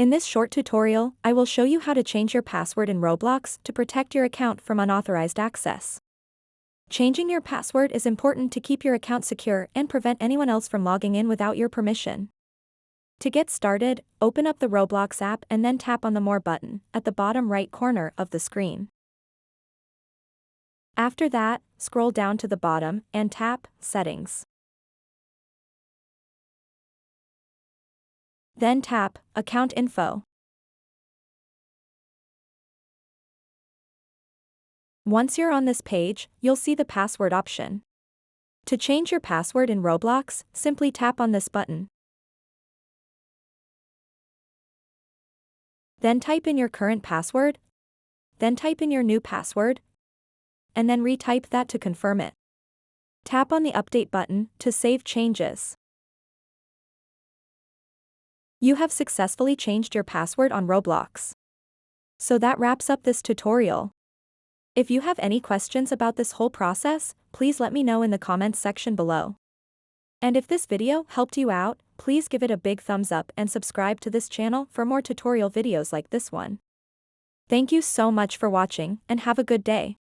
In this short tutorial, I will show you how to change your password in Roblox to protect your account from unauthorized access. Changing your password is important to keep your account secure and prevent anyone else from logging in without your permission. To get started, open up the Roblox app and then tap on the More button at the bottom right corner of the screen. After that, scroll down to the bottom and tap Settings. Then tap Account Info. Once you're on this page, you'll see the password option. To change your password in Roblox, simply tap on this button. Then type in your current password. Then type in your new password. And then retype that to confirm it. Tap on the Update button to save changes. You have successfully changed your password on Roblox. So that wraps up this tutorial. If you have any questions about this whole process, please let me know in the comments section below. And if this video helped you out, please give it a big thumbs up and subscribe to this channel for more tutorial videos like this one. Thank you so much for watching and have a good day.